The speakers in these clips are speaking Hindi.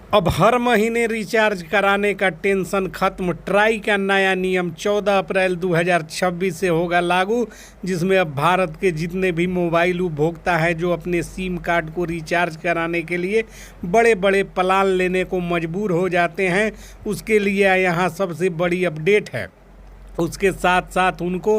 अब हर महीने रिचार्ज कराने का टेंशन खत्म। ट्राई का नया नियम 14 अप्रैल 2026 से होगा लागू, जिसमें अब भारत के जितने भी मोबाइल उपभोक्ता हैं जो अपने सिम कार्ड को रिचार्ज कराने के लिए बड़े बड़े प्लान लेने को मजबूर हो जाते हैं, उसके लिए यहाँ सबसे बड़ी अपडेट है। उसके साथ साथ उनको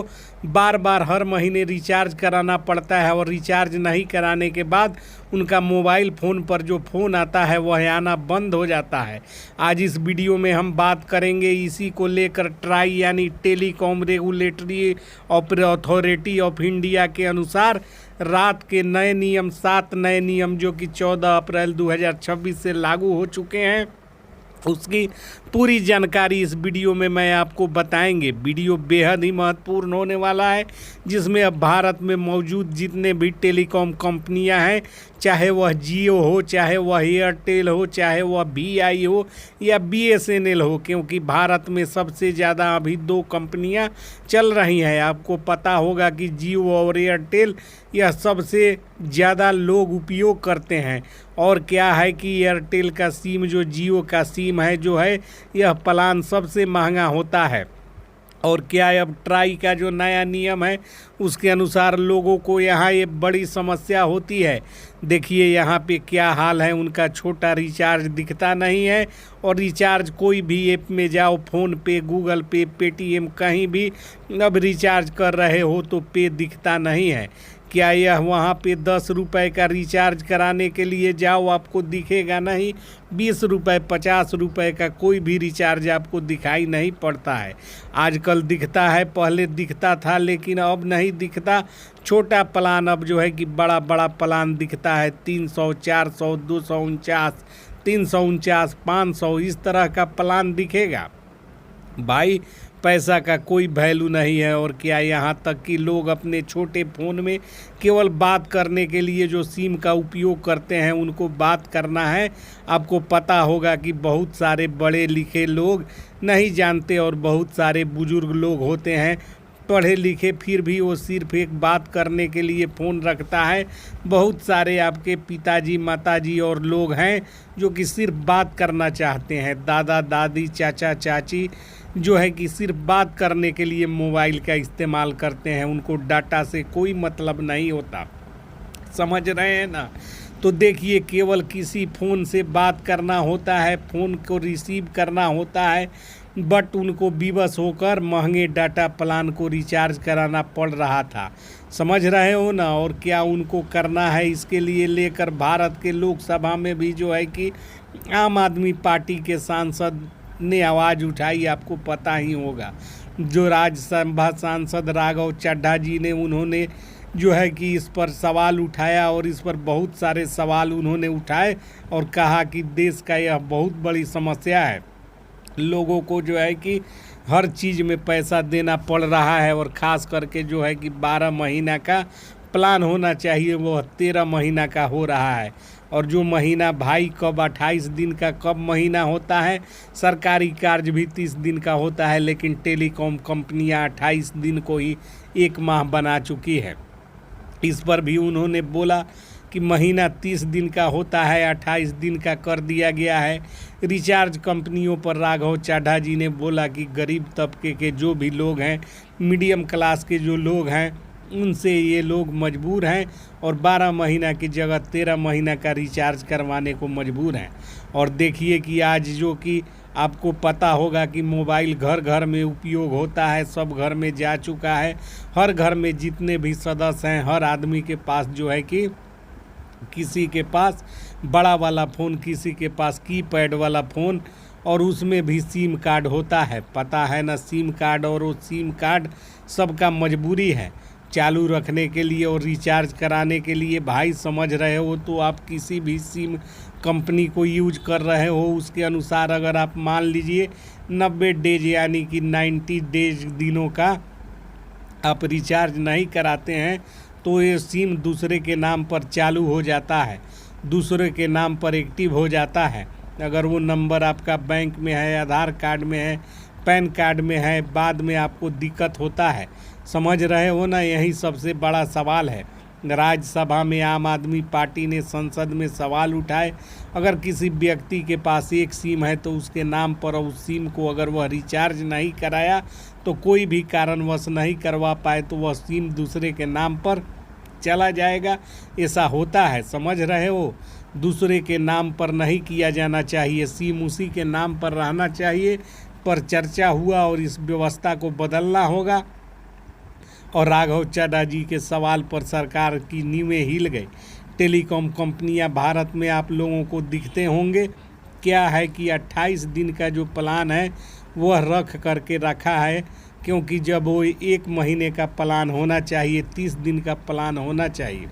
बार बार हर महीने रिचार्ज कराना पड़ता है और रिचार्ज नहीं कराने के बाद उनका मोबाइल फ़ोन पर जो फ़ोन आता है वह आना बंद हो जाता है। आज इस वीडियो में हम बात करेंगे इसी को लेकर। ट्राई यानी telecom regulatory authority of India के अनुसार रात के नए नियम 7 नए नियम जो कि 14 अप्रैल 2026 से लागू हो चुके हैं, उसकी पूरी जानकारी इस वीडियो में मैं आपको बताएंगे। वीडियो बेहद ही महत्वपूर्ण होने वाला है, जिसमें अब भारत में मौजूद जितने भी टेलीकॉम कंपनियां हैं, चाहे वह जियो हो, चाहे वह एयरटेल हो, चाहे वह वीआई हो या बीएसएनएल हो, क्योंकि भारत में सबसे ज़्यादा अभी 2 कंपनियां चल रही हैं। आपको पता होगा कि जियो और एयरटेल यह सबसे ज़्यादा लोग उपयोग करते हैं। और क्या है कि एयरटेल का सिम जो जियो का सिम है जो है, यह प्लान सबसे महंगा होता है। और क्या है, अब ट्राई का जो नया नियम है उसके अनुसार लोगों को यहाँ ये बड़ी समस्या होती है। देखिए यहाँ पे क्या हाल है, उनका छोटा रिचार्ज दिखता नहीं है। और रिचार्ज कोई भी ऐप में जाओ, फ़ोन पे, गूगल पे, पेटीएम, कहीं भी अब रिचार्ज कर रहे हो तो पे दिखता नहीं है। क्या यह वहाँ पे 10 रुपए का रिचार्ज कराने के लिए जाओ आपको दिखेगा नहीं। 20 रुपए 50 रुपए का कोई भी रिचार्ज आपको दिखाई नहीं पड़ता है। आजकल दिखता है, पहले दिखता था लेकिन अब नहीं दिखता। छोटा प्लान अब जो है कि बड़ा बड़ा प्लान दिखता है। 300, 400, 249, 349, 500 इस तरह का प्लान दिखेगा। भाई पैसा का कोई वैल्यू नहीं है। और क्या यहाँ तक कि लोग अपने छोटे फ़ोन में केवल बात करने के लिए जो सिम का उपयोग करते हैं, उनको बात करना है। आपको पता होगा कि बहुत सारे पढ़े लिखे लोग नहीं जानते और बहुत सारे बुजुर्ग लोग होते हैं पढ़े लिखे, फिर भी वो सिर्फ एक बात करने के लिए फ़ोन रखता है। बहुत सारे आपके पिताजी माताजी और लोग हैं जो कि सिर्फ बात करना चाहते हैं। दादा दादी चाचा चाची जो है कि सिर्फ बात करने के लिए मोबाइल का इस्तेमाल करते हैं, उनको डाटा से कोई मतलब नहीं होता। समझ रहे हैं ना। तो देखिए, केवल किसी फ़ोन से बात करना होता है, फ़ोन को रिसीव करना होता है, बट उनको विवश होकर महंगे डाटा प्लान को रिचार्ज कराना पड़ रहा था। समझ रहे हो ना। और क्या उनको करना है, इसके लिए लेकर भारत के लोकसभा में भी जो है कि आम आदमी पार्टी के सांसद ने आवाज़ उठाई। आपको पता ही होगा, जो राज्यसभा सांसद राघव चड्ढा जी ने, उन्होंने जो है कि इस पर सवाल उठाया और इस पर बहुत सारे सवाल उन्होंने उठाए और कहा कि देश का यह बहुत बड़ी समस्या है। लोगों को जो है कि हर चीज़ में पैसा देना पड़ रहा है और ख़ास करके जो है कि 12 महीना का प्लान होना चाहिए, वो 13 महीना का हो रहा है। और जो महीना भाई कब 28 दिन का कब महीना होता है, सरकारी कार्य भी 30 दिन का होता है, लेकिन टेलीकॉम कंपनियां 28 दिन को ही 1 माह बना चुकी है। इस पर भी उन्होंने बोला कि महीना 30 दिन का होता है, 28 दिन का कर दिया गया है। रिचार्ज कंपनियों पर राघव चड्ढा जी ने बोला कि गरीब तबके के जो भी लोग हैं, मीडियम क्लास के जो लोग हैं, उनसे ये लोग मजबूर हैं और 12 महीना की जगह 13 महीना का रिचार्ज करवाने को मजबूर हैं। और देखिए कि आज जो कि आपको पता होगा कि मोबाइल घर घर में उपयोग होता है, सब घर में जा चुका है। हर घर में जितने भी सदस्य हैं, हर आदमी के पास जो है कि किसी के पास बड़ा वाला फ़ोन, किसी के पास कीपैड वाला फ़ोन, और उसमें भी सिम कार्ड होता है। पता है ना, सिम कार्ड। और वो सिम कार्ड सबका मजबूरी है चालू रखने के लिए और रिचार्ज कराने के लिए। भाई समझ रहे हो तो आप किसी भी सिम कंपनी को यूज कर रहे हो, उसके अनुसार अगर आप मान लीजिए 90 डेज यानी कि 90 डेज दिनों का आप रिचार्ज नहीं कराते हैं, तो ये सिम दूसरे के नाम पर चालू हो जाता है, दूसरे के नाम पर एक्टिव हो जाता है। अगर वो नंबर आपका बैंक में है, आधार कार्ड में है, पैन कार्ड में है, बाद में आपको दिक्कत होता है। समझ रहे हो ना, यही सबसे बड़ा सवाल है। राज्यसभा में आम आदमी पार्टी ने संसद में सवाल उठाए, अगर किसी व्यक्ति के पास एक सिम है तो उसके नाम पर उस सिम को अगर वह रिचार्ज नहीं कराया तो कोई भी कारणवश नहीं करवा पाए तो वह सिम दूसरे के नाम पर चला जाएगा। ऐसा होता है, समझ रहे हो। दूसरे के नाम पर नहीं किया जाना चाहिए, सिम उसी के नाम पर रहना चाहिए। पर चर्चा हुआ और इस व्यवस्था को बदलना होगा। और राघव चड्ढा जी के सवाल पर सरकार की नींवें हिल गई। टेलीकॉम कंपनियां भारत में आप लोगों को दिखते होंगे। क्या है कि 28 दिन का जो प्लान है वह रख करके रखा है, क्योंकि जब वो 1 महीने का प्लान होना चाहिए, 30 दिन का प्लान होना चाहिए।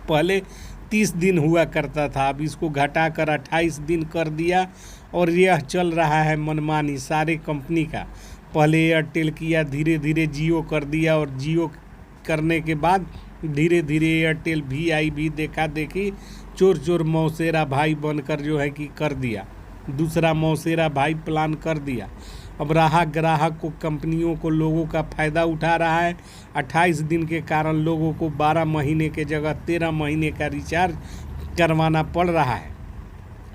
पहले 30 दिन हुआ करता था, अब इसको घटाकर 28 दिन कर दिया। और यह चल रहा है मनमानी सारे कंपनी का। पहले एयरटेल किया, धीरे धीरे जियो कर दिया, और जियो करने के बाद धीरे धीरे एयरटेल भी देखा देखी चोर चोर मौसेरा भाई बनकर जो है कि कर दिया, दूसरा मौसेरा भाई प्लान कर दिया। अब ग्राहक को, कंपनियों को, लोगों का फ़ायदा उठा रहा है। 28 दिन के कारण लोगों को 12 महीने के जगह 13 महीने का रिचार्ज करवाना पड़ रहा है।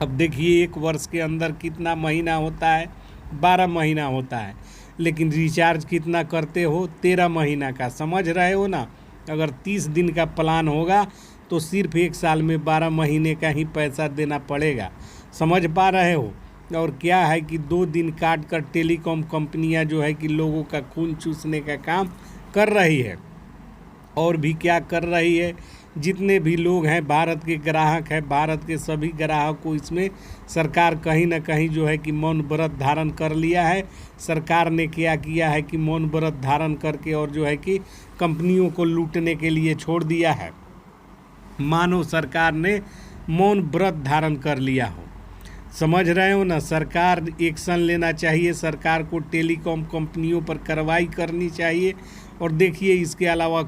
अब देखिए 1 वर्ष के अंदर कितना महीना होता है, 12 महीना होता है, लेकिन रिचार्ज कितना करते हो, 13 महीना का। समझ रहे हो ना। अगर 30 दिन का प्लान होगा तो सिर्फ 1 साल में 12 महीने का ही पैसा देना पड़ेगा। समझ पा रहे हो। और क्या है कि 2 दिन काट कर टेलीकॉम कंपनियां जो है कि लोगों का खून चूसने का काम कर रही है। और भी क्या कर रही है, जितने भी लोग हैं भारत के ग्राहक हैं, भारत के सभी ग्राहक को इसमें सरकार कहीं ना कहीं जो है कि मौन व्रत धारण कर लिया है। सरकार ने क्या किया है कि मौन व्रत धारण करके और जो है कि कंपनियों को लूटने के लिए छोड़ दिया है। मानो सरकार ने मौन व्रत धारण कर लिया हो। समझ रहे हो ना। सरकार एक्शन लेना चाहिए, सरकार को टेलीकॉम कंपनियों पर कार्रवाई करनी चाहिए। और देखिए इसके अलावा